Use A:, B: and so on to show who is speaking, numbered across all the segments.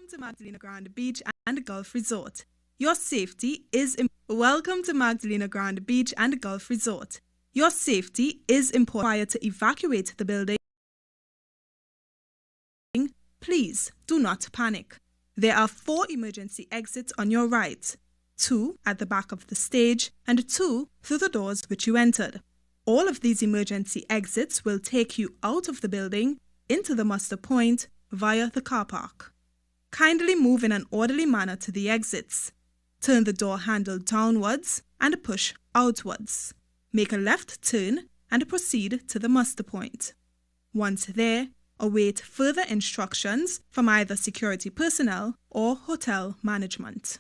A: Welcome to Magdalena Grande Beach and Gulf Resort. Your safety is Welcome to Magdalena Grande Beach and Gulf Resort. Your safety is important. Prior to evacuate the building, please do not panic. There are 4 emergency exits on your right, 2 at the back of the stage and 2 through the doors which you entered. All of these emergency exits will take you out of the building into the muster point via the car park. Kindly move in an orderly manner to the exits. Turn the door handle downwards and push outwards. Make a left turn and proceed to the muster point. Once there, await further instructions from either security personnel or hotel management.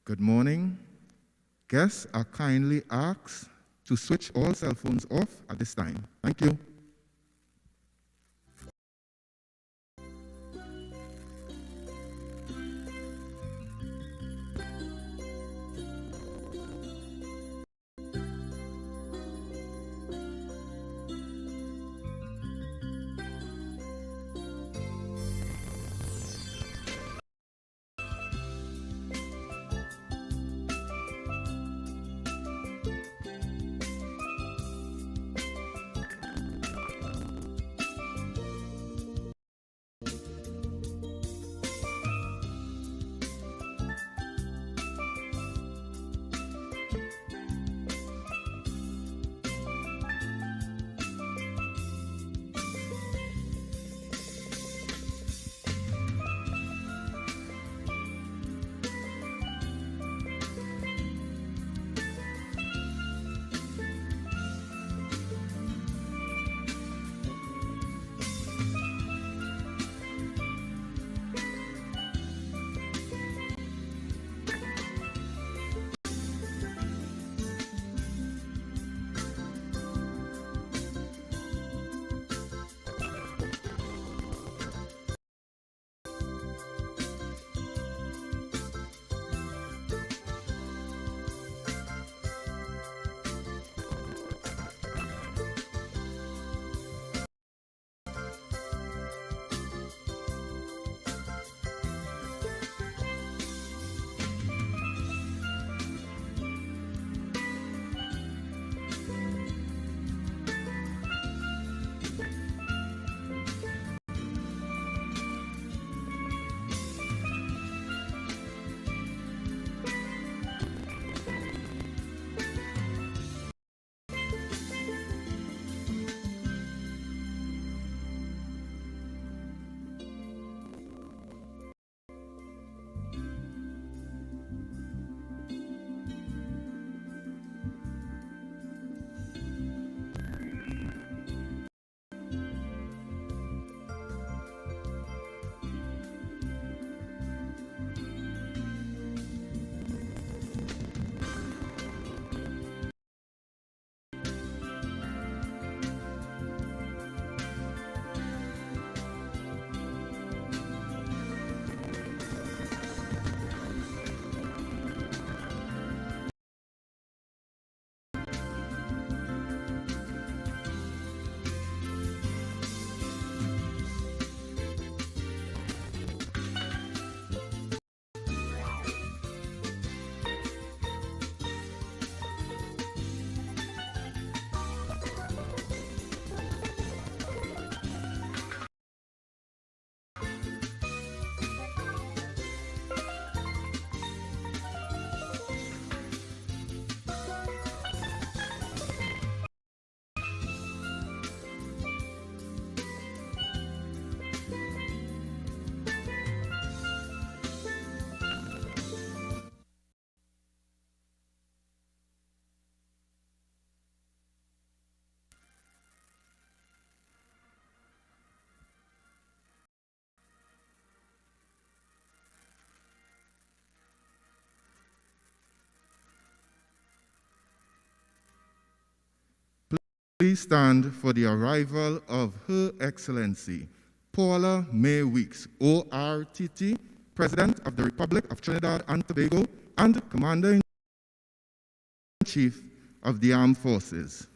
B: Good morning. Guests are kindly asked to switch all cell phones off at this time. Thank you. Please stand for the arrival of Her Excellency Paula May Weeks, ORTT, President of the Republic of Trinidad and Tobago and Commander-in-Chief of the Armed Forces.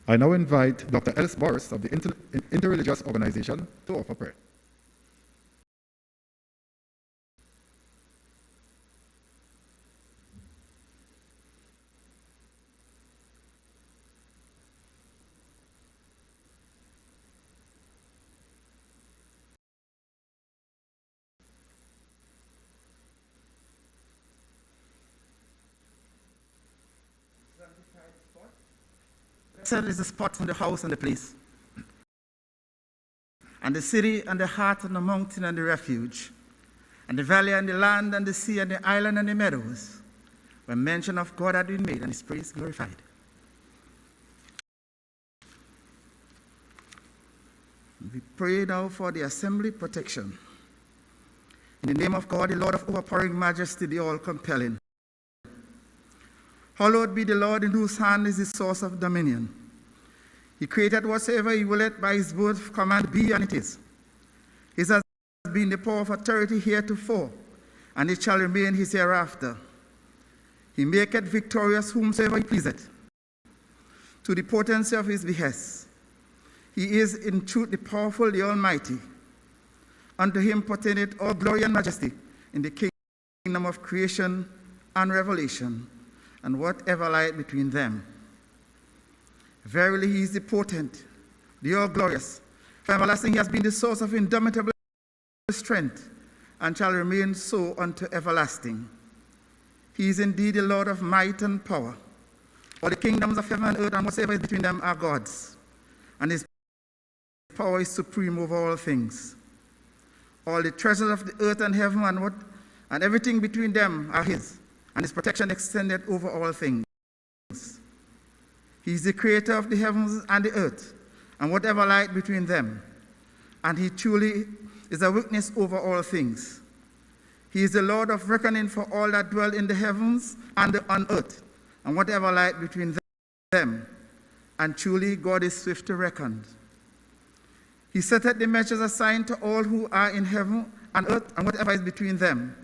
C: I now invite Dr. Ellis Morris of the Interreligious Organization to offer prayer.
D: Blessed is the spot and the house and the place, and the city and the heart and the mountain and the refuge, and the valley and the land and the sea and the island and the meadows, where mention of God had been made and his praise glorified. We pray now for the assembly protection. In the name of God, the Lord of overpowering majesty, the all-compelling. Hallowed be the Lord in whose hand is the source of dominion. He created whatsoever he willeth by his word of command be, and it is. His has been the power of authority heretofore, and it shall remain his hereafter. He maketh victorious whomsoever he pleaseth, to the potency of his behest. He is in truth the powerful, the almighty. Unto him pertaineth all glory and majesty in the kingdom of creation and revelation, and whatever lieth between them. Verily he is the potent, the all-glorious. From everlasting he has been the source of indomitable strength, and shall remain so unto everlasting. He is indeed the Lord of might and power. All the kingdoms of heaven and earth and whatsoever is between them are God's, and his power is supreme over all things. All the treasures of the earth and heaven and everything between them are his, and his protection extended over all things. He is the creator of the heavens and the earth, and whatever lieth between them, and he truly is a witness over all things. He is the Lord of reckoning for all that dwell in the heavens and on earth, and whatever lieth between them, and truly God is swift to reckon. He setteth the measures assigned to all who are in heaven and earth, and whatever is between them.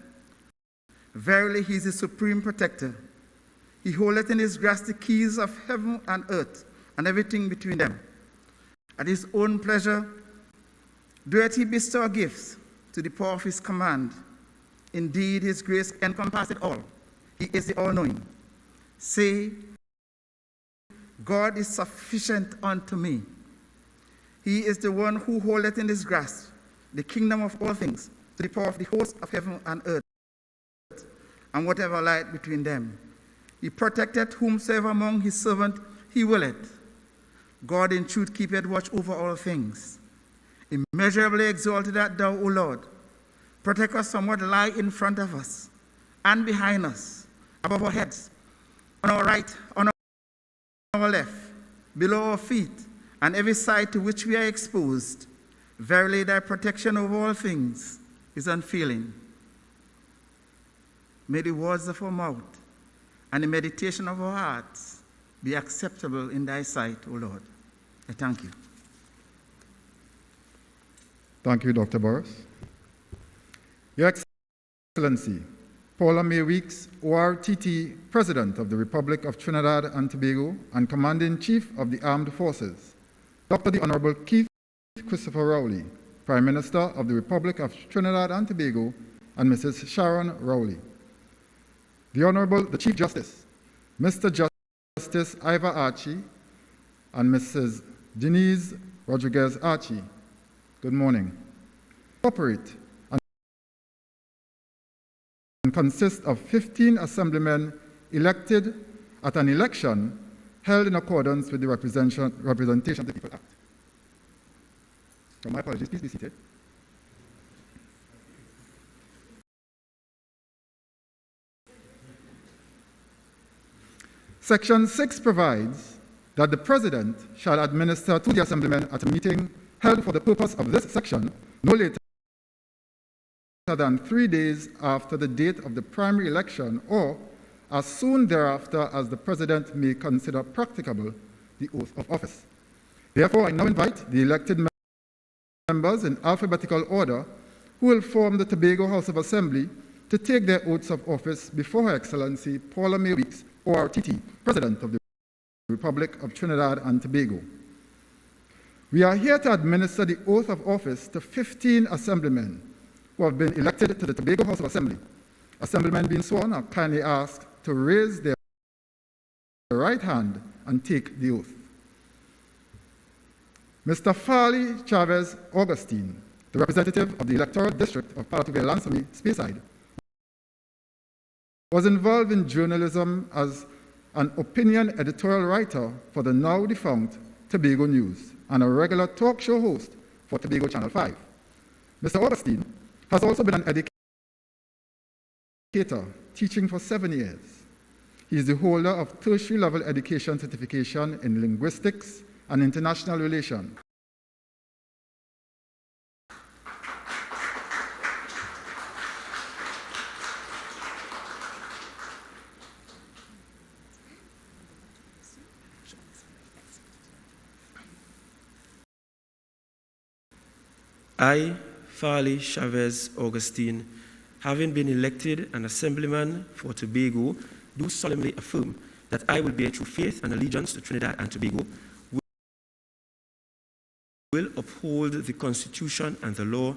D: Verily, he is the supreme protector. He holdeth in his grasp the keys of heaven and earth, and everything between them. At his own pleasure doeth he bestow gifts to the poor of his command. Indeed, his grace encompasseth all. He is the all-knowing. Say, God is sufficient unto me. He is the one who holdeth in his grasp the kingdom of all things, to the power of the host of heaven and earth, and whatever lieth between them. He protecteth whomsoever among his servants he willeth. God in truth keepeth watch over all things. Immeasurably exalted art thou, O Lord. Protect us from what lie in front of us and behind us, above our heads, on our right, on our left, below our feet, and every side to which we are exposed. Verily, thy protection over all things is unfailing. May the words of our mouth and the meditation of our hearts be acceptable in thy sight, O Lord. I thank you.
C: Thank you, Dr. Boris. Your Excellency, Paula May Weeks, ORTT President of the Republic of Trinidad and Tobago and Commander-in-Chief of the Armed Forces, Dr. the Honorable Keith Christopher Rowley, Prime Minister of the Republic of Trinidad and Tobago, and Mrs. Sharon Rowley. The Honorable the Chief Justice, Mr. Justice Ivor Archie, and Mrs. Denise Rodriguez Archie. Good morning. Corporate and consist of 15 assemblymen elected at an election held in accordance with the Representation of the People Act. My apologies, please be seated. Section 6 provides that the President shall administer to the assemblymen at a meeting held for the purpose of this section no later than 3 days after the date of the primary election, or as soon thereafter as the President may consider practicable the oath of office. Therefore, I now invite the elected members in alphabetical order who will form the Tobago House of Assembly to take their oaths of office before Her Excellency Paula May Weeks, ORTT, President of the Republic of Trinidad and Tobago. We are here to administer the oath of office to 15 assemblymen who have been elected to the Tobago House of Assembly. Assemblymen being sworn are kindly asked to raise their right hand and take the oath. Mr. Farley Chavez Augustine, the representative of the electoral district of Palatuve-Lansome, Speyside, was involved in journalism as an opinion editorial writer for the now defunct Tobago News and a regular talk show host for Tobago Channel 5. Mr. Augustine has also been an educator, teaching for 7 years. He is the holder of tertiary level education certification in linguistics and international relations.
E: I, Farley Chavez Augustine, having been elected an assemblyman for Tobago, do solemnly affirm that I will bear true faith and allegiance to Trinidad and Tobago, will uphold the Constitution and the law,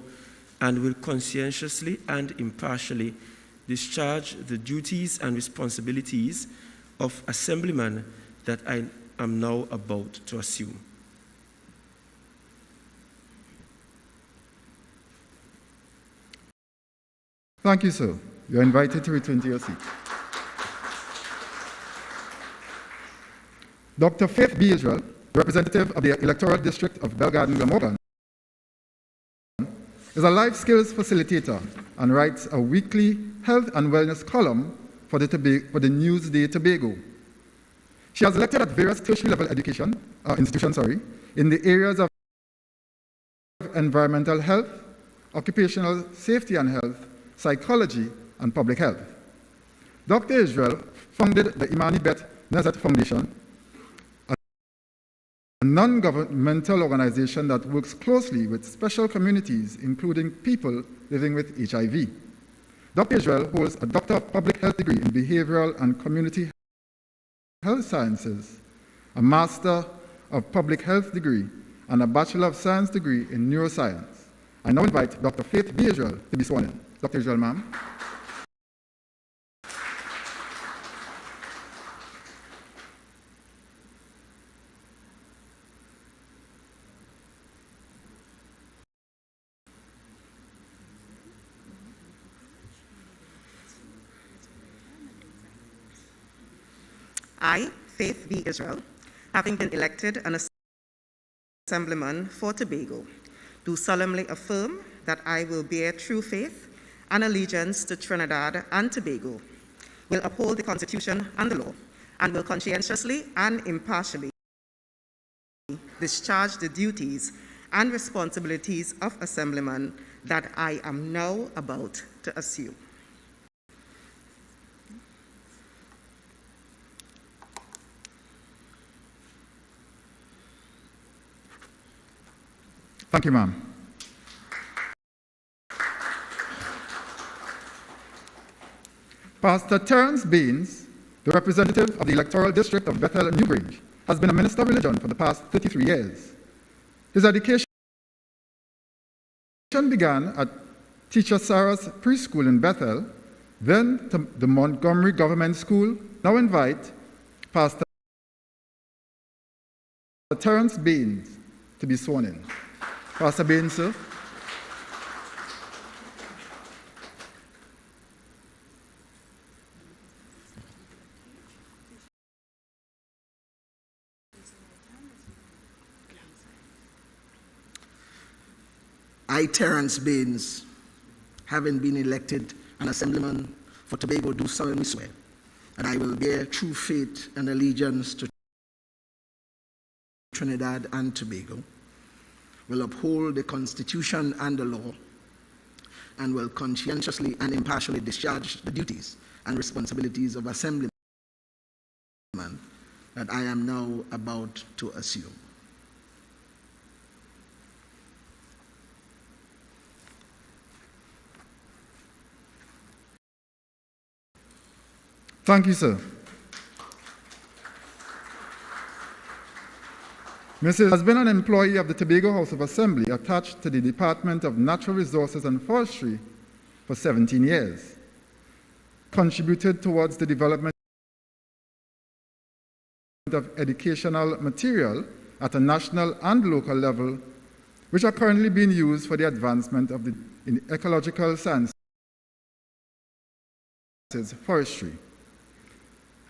E: and will conscientiously and impartially discharge the duties and responsibilities of assemblyman that I am now about to assume.
C: Thank you, sir. You are invited to return to your seat. Dr. Faith B. Israel, representative of the electoral district of Belgarden-Glamorgan, is a life skills facilitator and writes a weekly health and wellness column for the Newsday Tobago. She has lectured at various tertiary level education institutions in the areas of environmental health, occupational safety and health, psychology, and public health. Dr. Israel founded the Imani Bet Nazat Foundation, a non-governmental organization that works closely with special communities, including people living with HIV. Dr. Israel holds a Doctor of Public Health degree in Behavioral and Community Health Sciences, a Master of Public Health degree, and a Bachelor of Science degree in Neuroscience. I now invite Dr. Faith B. Israel to be sworn in. Dr. Israel, ma'am.
F: I, Faith B. Israel, having been elected an Assemblyman for Tobago, do solemnly affirm that I will bear true faith and allegiance to Trinidad and Tobago, will uphold the Constitution and the law, and will conscientiously and impartially discharge the duties and responsibilities of Assemblyman that I am now about to assume.
C: Thank you, ma'am. Pastor Terence Baines, the representative of the electoral district of Bethel and Newgrange, has been a minister of religion for the past 33 years. His education began at Teacher Sarah's preschool in Bethel, then to the Montgomery Government School. Now invite Pastor Terence Baines to be sworn in. Pastor Baines, sir.
G: I, Terence Baines, having been elected an Assemblyman for Tobago, do solemnly swear that I will bear true faith and allegiance to Trinidad and Tobago, will uphold the Constitution and the law, and will conscientiously and impartially discharge the duties and responsibilities of Assemblyman that I am now about to assume.
C: Thank you, sir. Mrs. has been an employee of the Tobago House of Assembly attached to the Department of Natural Resources and Forestry for 17 years, contributed towards the development of educational material at a national and local level, which are currently being used for the advancement of the ecological sciences, forestry.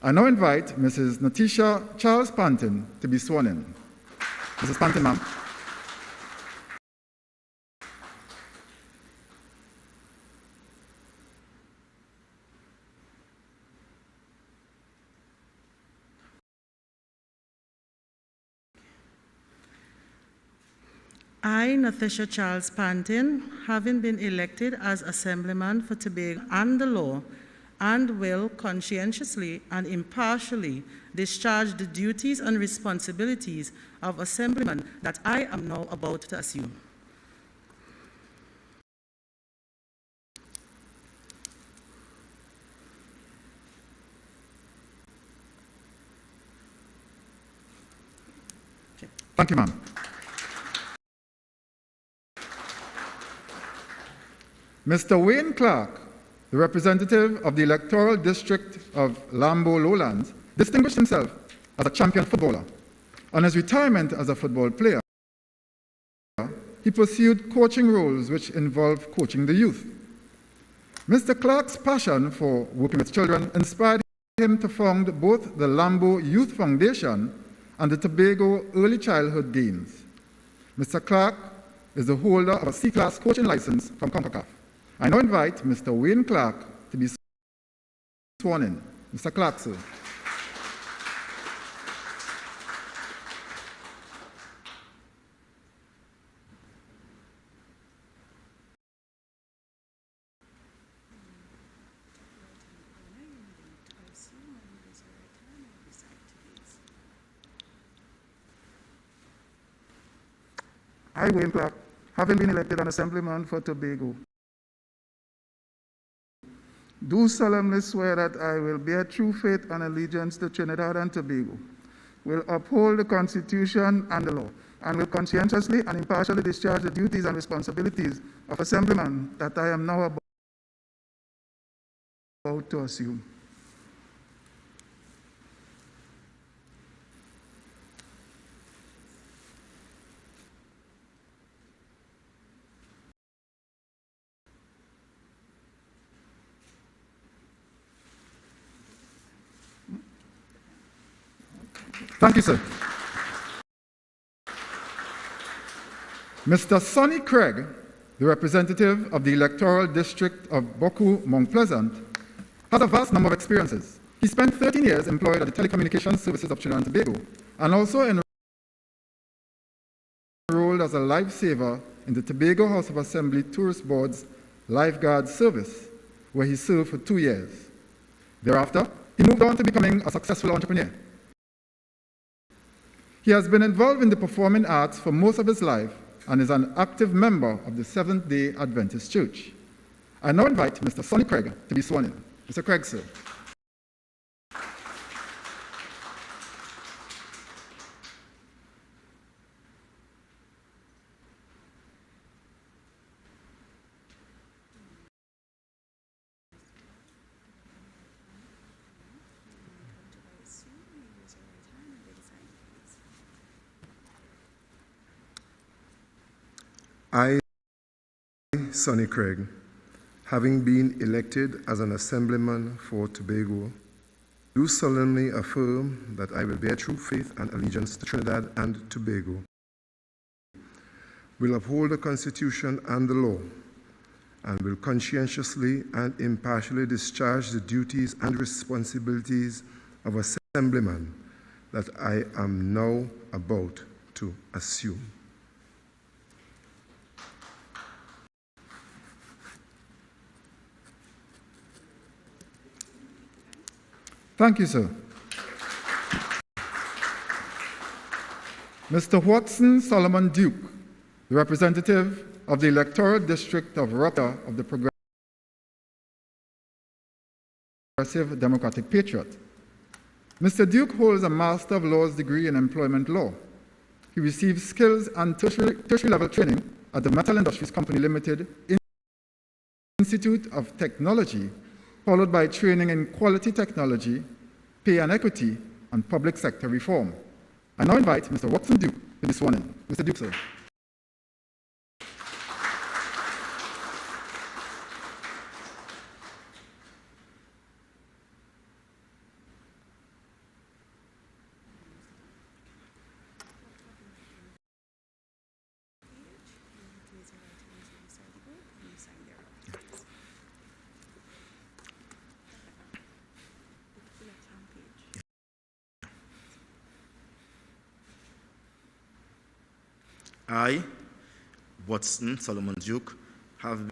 C: I now invite Mrs. Natisha Charles Panton to be sworn in. Mrs. Panton, ma'am.
H: I, Natisha Charles Panton, having been elected as Assemblyman for Tobago and the law, and will conscientiously and impartially discharge the duties and responsibilities of Assemblyman that I am now about to assume.
C: Thank you, ma'am. Mr. Wayne Clark, the representative of the electoral district of Lambo Lowlands, distinguished himself as a champion footballer. On his retirement as a football player, he pursued coaching roles which involved coaching the youth. Mr. Clark's passion for working with children inspired him to found both the Lambo Youth Foundation and the Tobago Early Childhood Games. Mr. Clark is the holder of a C-class coaching license from CONCACAF. I now invite Mr. Wayne Clark to be sworn in. Mr. Clark, sir.
D: I, Wayne Clark, having been elected an Assemblyman for Tobago, do solemnly swear that I will bear true faith and allegiance to Trinidad and Tobago, will uphold the Constitution and the law, and will conscientiously and impartially discharge the duties and responsibilities of Assemblyman that I am now about to assume.
C: Thank you, sir. Mr. Sonny Craig, the representative of the electoral district of Boku, Mount Pleasant, has a vast number of experiences. He spent 13 years employed at the Telecommunications Services of Trinidad and Tobago, and also enrolled as a lifesaver in the Tobago House of Assembly Tourist Board's lifeguard service, where he served for 2 years. Thereafter, he moved on to becoming a successful entrepreneur. He has been involved in the performing arts for most of his life and is an active member of the Seventh-day Adventist Church. I now invite Mr. Sonny Craig to be sworn in. Mr. Craig, sir.
I: I, Sonny Craig, having been elected as an Assemblyman for Tobago, do solemnly affirm that I will bear true faith and allegiance to Trinidad and Tobago, will uphold the Constitution and the law, and will conscientiously and impartially discharge the duties and responsibilities of Assemblyman that I am now about to assume.
C: Thank you, sir. Mr. Watson Solomon Duke, the representative of the electoral district of Rota of the Progressive Democratic Patriot. Mr. Duke holds a Master of Laws degree in Employment Law. He received skills and tertiary level training at the Metal Industries Company Limited Institute of Technology, followed by training in quality technology, pay and equity, and public sector reform. I now invite Mr. Watson Duke to be sworn in. Mr. Duke, sir.
J: I, Watson Solomon Duke, have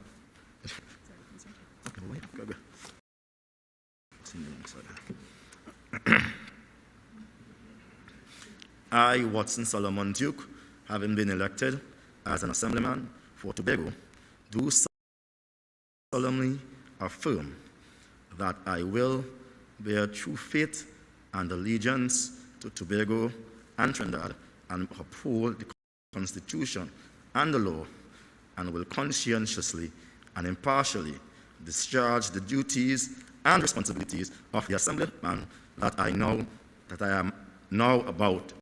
J: I, Watson Solomon Duke, having been elected as an Assemblyman for Tobago, do solemnly affirm that I will bear true faith and allegiance to Tobago and Trinidad and uphold the Constitution and the law, and will conscientiously and impartially discharge the duties and responsibilities of the Assemblyman that I am now about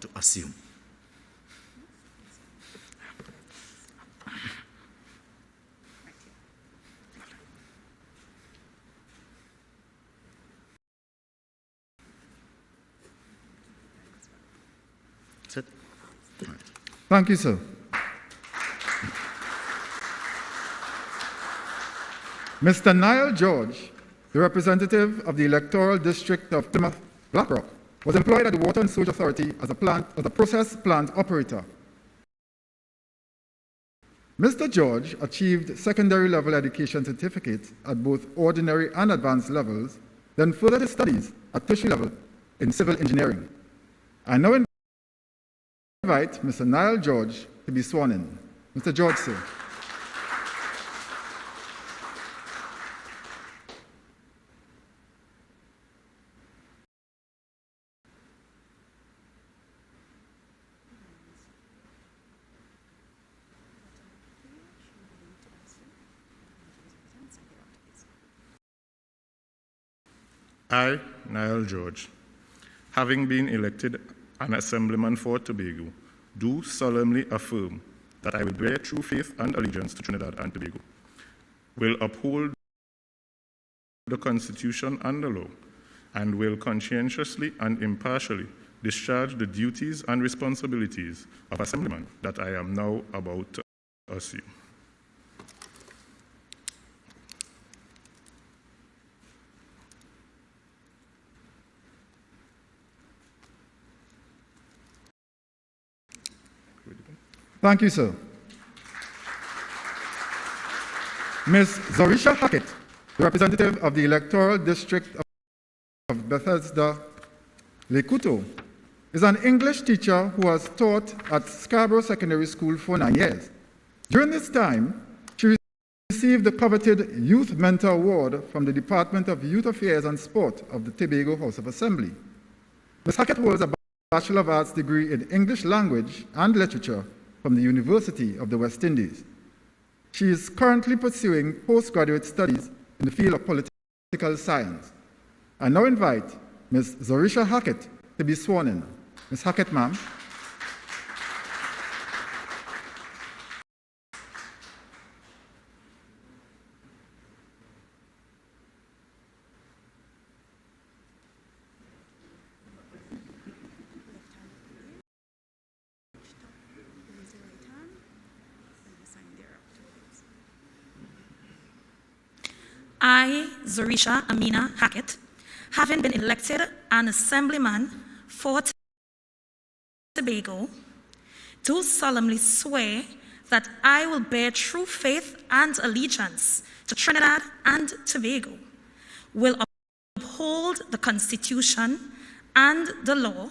J: to assume. That's it. All right.
C: Thank you, sir. Mr. Nigel George, the representative of the electoral district of Plymouth Blackrock, was employed at the Water and Sewage Authority as a process plant operator. Mr. George achieved secondary level education certificate at both ordinary and advanced levels, then furthered his studies at tertiary level in civil engineering. I now invite Mr. Nigel George to be sworn in. Mr. George, sir.
K: I, Niall George, having been elected an Assemblyman for Tobago, do solemnly affirm that I will bear true faith and allegiance to Trinidad and Tobago, will uphold the Constitution and the law, and will conscientiously and impartially discharge the duties and responsibilities of Assemblyman that I am now about to assume.
C: Thank you, sir. Ms. Zorisha Hackett, the representative of the electoral district of Bethesda, Lekuto, is an English teacher who has taught at Scarborough Secondary School for 9 years. During this time, she received the coveted Youth Mentor Award from the Department of Youth Affairs and Sport of the Tobago House of Assembly. Ms. Hackett holds a Bachelor of Arts degree in English Language and Literature from the University of the West Indies. She is currently pursuing postgraduate studies in the field of political science. I now invite Ms. Zorisha Hackett to be sworn in. Ms. Hackett, ma'am.
L: I, Zorisha Amina Hackett, having been elected an Assemblyman for Tobago, do solemnly swear that I will bear true faith and allegiance to Trinidad and Tobago, will uphold the Constitution and the law,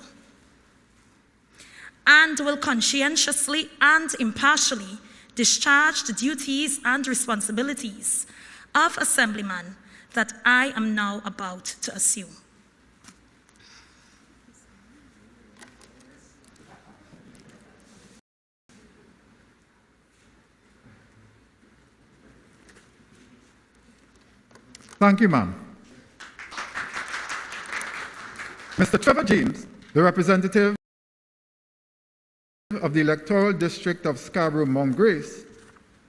L: and will conscientiously and impartially discharge the duties and responsibilities of Assemblyman that I am now about to assume.
C: Thank you, ma'am. Mr. Trevor James, the representative of the electoral district of Scarborough Mount Grace,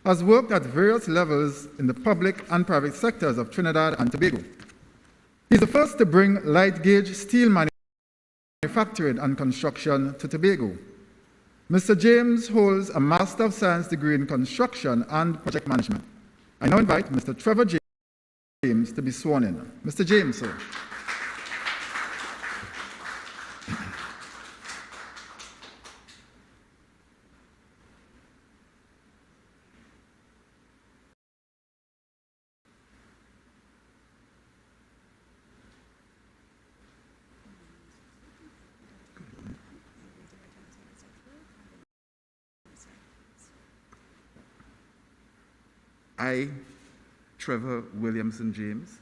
C: has worked at various levels in the public and private sectors of Trinidad and Tobago. He's the first to bring light gauge steel manufacturing and construction to Tobago. Mr. James holds a Master of Science degree in construction and project management. I now invite Mr. Trevor James to be sworn in. Mr. James, sir.
D: I, Trevor Williamson James,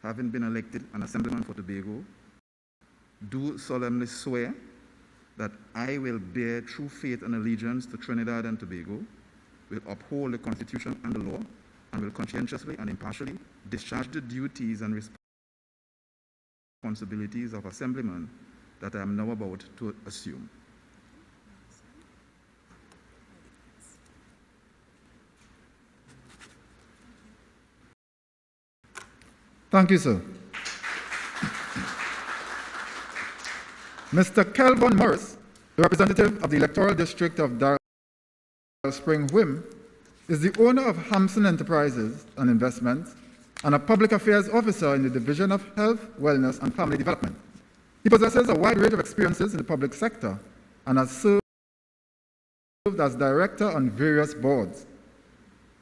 D: having been elected an Assemblyman for Tobago, do solemnly swear that I will bear true faith and allegiance to Trinidad and Tobago, will uphold the Constitution and the law, and will conscientiously and impartially discharge the duties and responsibilities of Assemblyman that I am now about to assume.
C: Thank you, sir. Mr. Kelvin Morris, the representative of the electoral district of Darrell Spring Whim, is the owner of Hampson Enterprises and Investments and a public affairs officer in the Division of Health, Wellness, and Family Development. He possesses a wide range of experiences in the public sector and has served as director on various boards.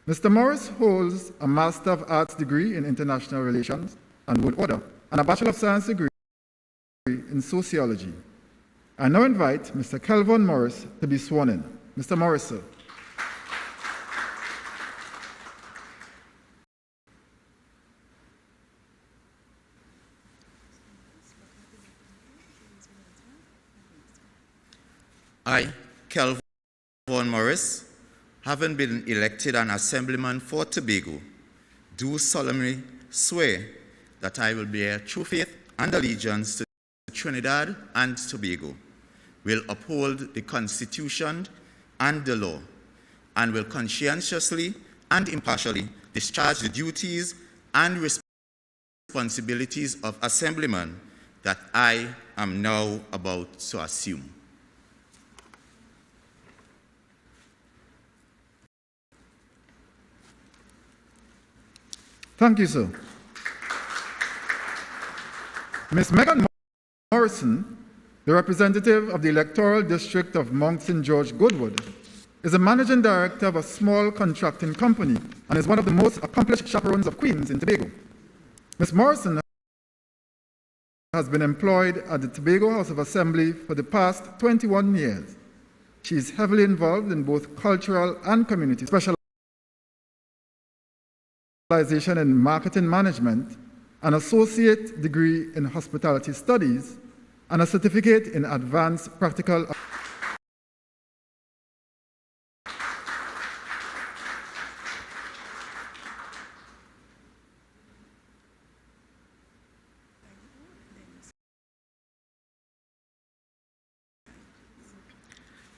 C: Mr. Morris holds a Master of Arts degree in International Relations and World Order and a Bachelor of Science degree in Sociology. I now invite Mr. Kelvin Morris to be sworn in. Mr. Morris, sir.
J: I, Kelvin Morris, having been elected an Assemblyman for Tobago, do solemnly swear
M: that I will bear true faith and allegiance to Trinidad and Tobago, will uphold the Constitution and the law, and will conscientiously and impartially discharge the duties and responsibilities of Assemblyman that I am now about to assume.
C: Thank you, sir. Ms. Megan Morrison, the representative of the electoral district of Mount St. George Goodwood, is a managing director of a small contracting company and is one of the most accomplished chaperones of Queens in Tobago. Ms. Morrison has been employed at the Tobago House of Assembly for the past 21 years. She is heavily involved in both cultural and community specialization in marketing management, an associate degree in hospitality studies, and a certificate in advanced practical.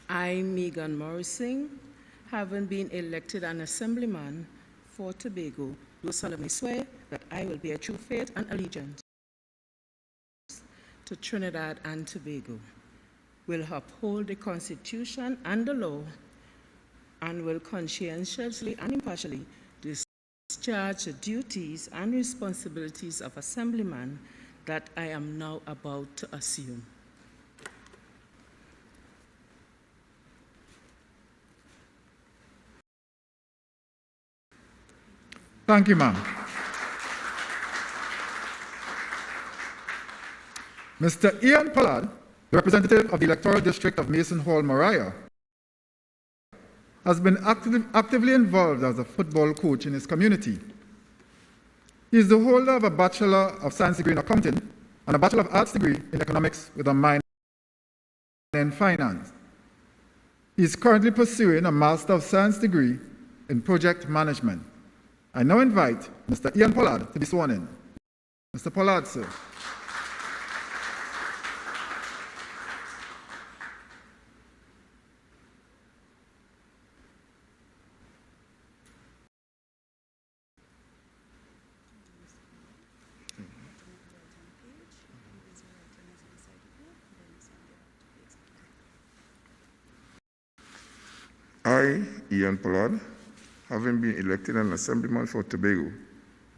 N: I, Megan Morrison, having been elected an assemblyman for Tobago, do solemnly swear that I will bear true faith and allegiance to Trinidad and Tobago, will uphold the Constitution and the law, and will conscientiously and impartially discharge the duties and responsibilities of assemblyman that I am now about to assume.
C: Thank you, ma'am. Mr. Ian Pollard, the representative of the electoral district of Mason Hall, Mariah, has been actively involved as a football coach in his community. He is the holder of a Bachelor of Science degree in accounting and a Bachelor of Arts degree in economics with a minor in finance. He is currently pursuing a Master of Science degree in project management. I now invite Mr. Ian Pollard to be sworn in. Mr. Pollard, sir.
I: I, Ian Pollard, having been elected an assemblyman for Tobago,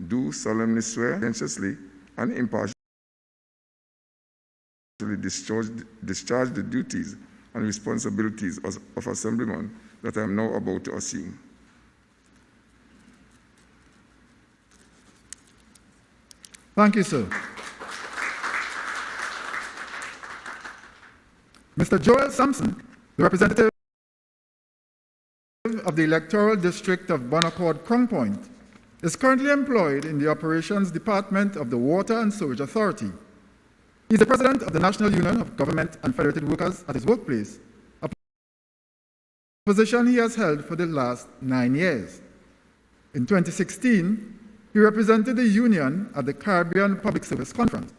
I: do solemnly swear conscientiously and impartially discharge the duties and responsibilities of assemblyman that I am now about to assume.
C: Thank you, sir. Mr. Joel Sampson, the representative of the electoral district of Bonaccord Crown Point, is currently employed in the operations department of the Water and Sewage Authority. He is the president of the National Union of Government and Federated Workers at his workplace, a position he has held for the last 9 years. In 2016, he represented the union at the Caribbean Public Service Conference.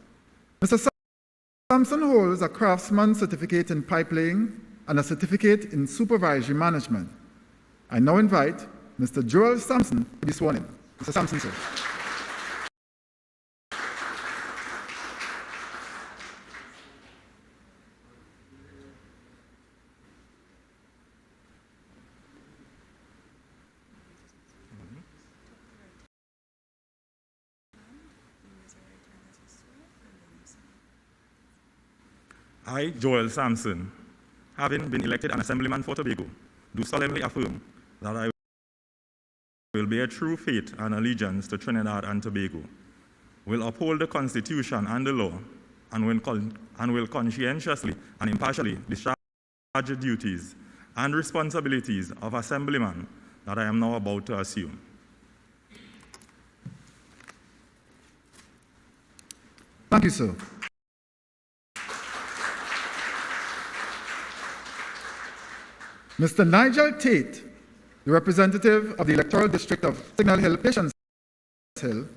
C: Mr. Sampson holds a craftsman certificate in pipelaying and a certificate in supervisory management. I now invite Mr. Joel Sampson to be sworn in. Mr. Sampson, sir.
K: I, Joel Sampson, having been elected an assemblyman for Tobago, do solemnly affirm that I will bear true faith and allegiance to Trinidad and Tobago, will uphold the Constitution and the law, and will conscientiously and impartially discharge the duties and responsibilities of assemblyman that I am now about to assume.
C: Thank you, sir. Mr. Nigel Tate, the representative of the electoral district of Signal Hill, Patience Hill,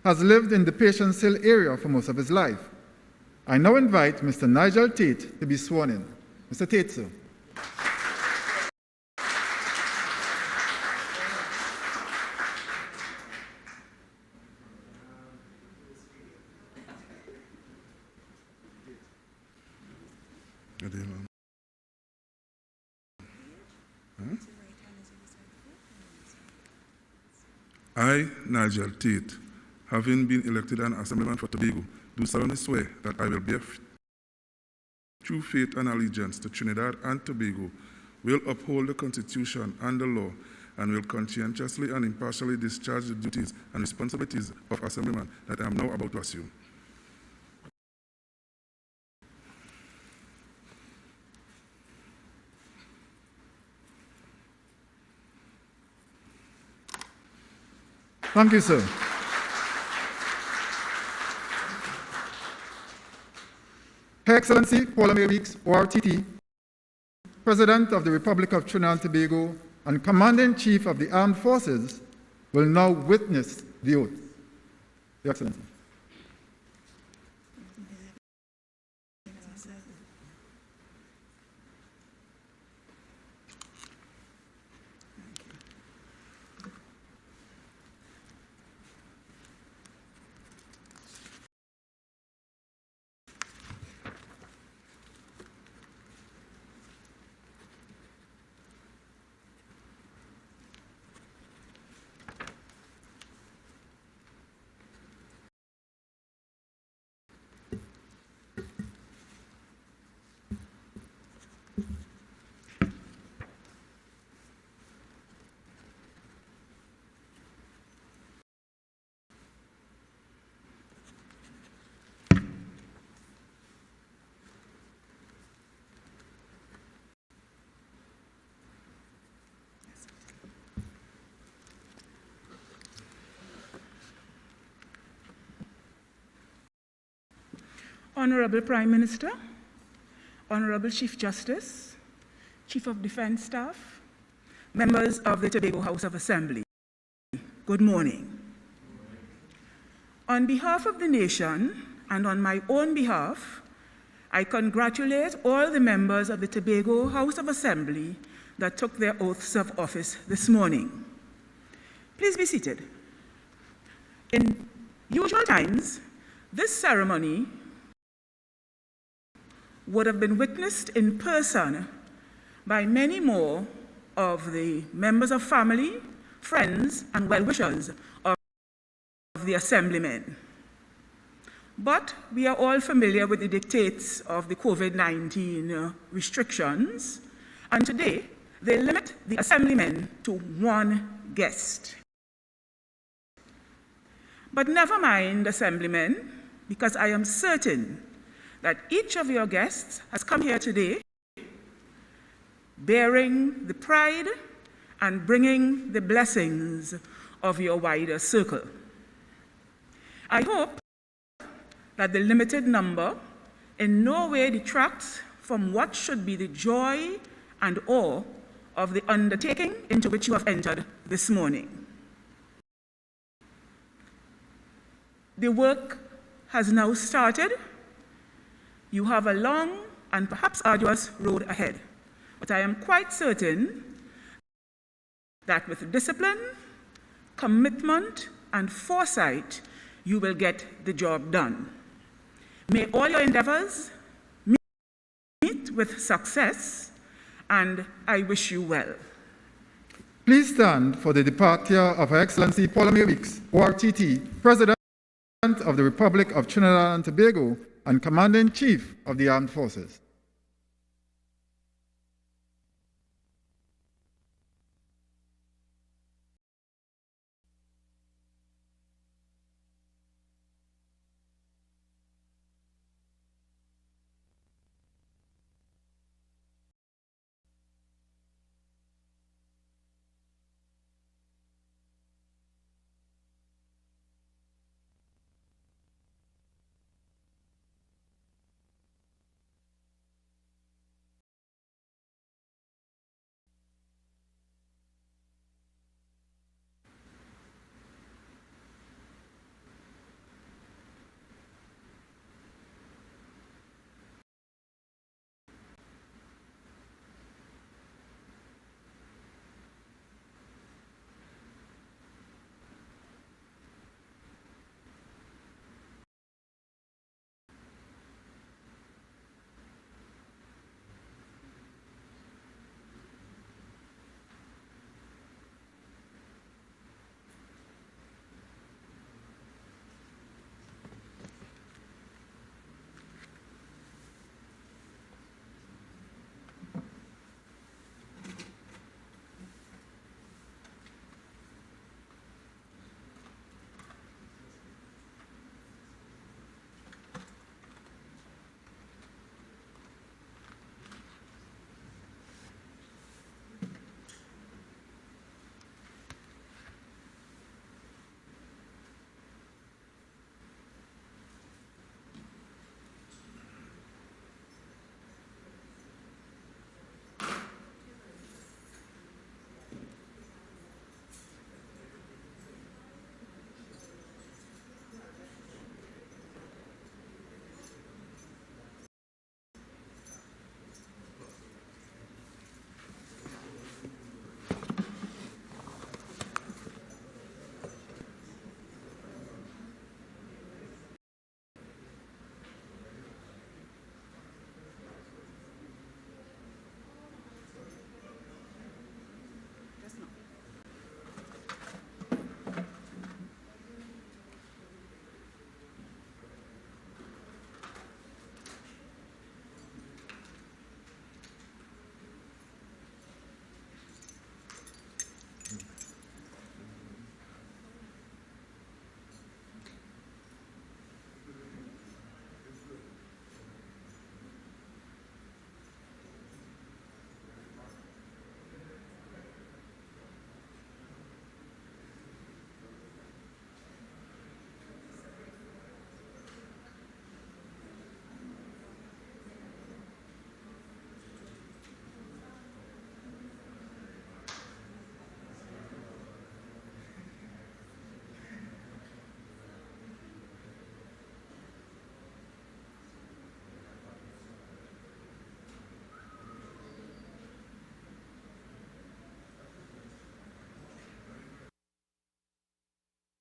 C: has lived in the Patience Hill area for most of his life. I now invite Mr. Nigel Tate to be sworn in. Mr. Tate, sir.
O: I, Nigel Tate, having been elected an Assemblyman for Tobago, do solemnly swear that I will bear true faith and allegiance to Trinidad and Tobago, will uphold the Constitution and the law, and will conscientiously and impartially discharge the duties and responsibilities of Assemblyman that I am now about to assume.
C: Thank you, sir. Her Excellency Paula May Weeks, ORTT, President of the Republic of Trinidad and Tobago and Commander-in-Chief of the Armed Forces, will now witness the oath. Your Excellency.
P: Honorable Prime Minister, Honorable Chief Justice, Chief of Defense Staff, members of the Tobago House of Assembly, good morning. On behalf of the nation and on my own behalf, I congratulate all the members of the Tobago House of Assembly that took their oaths of office this morning. Please be seated. In usual times, this ceremony would have been witnessed in person by many more of the members of family, friends, and well-wishers of the Assemblymen. But we are all familiar with the dictates of the COVID-19 restrictions, and today they limit the Assemblymen to one guest. But never mind, Assemblymen, because I am certain that each of your guests has come here today bearing the pride and bringing the blessings of your wider circle. I hope that the limited number in no way detracts from what should be the joy and awe of the undertaking into which you have entered this morning. The work has now started. You have a long and perhaps arduous road ahead, but I am quite certain that with discipline, commitment, and foresight, you will get the job done. May all your endeavors meet with success, and I wish you well.
C: Please stand for the departure of Her Excellency Paula May Weeks, ORTT, President of the Republic of Trinidad and Tobago, and Commander-in-Chief of the Armed Forces.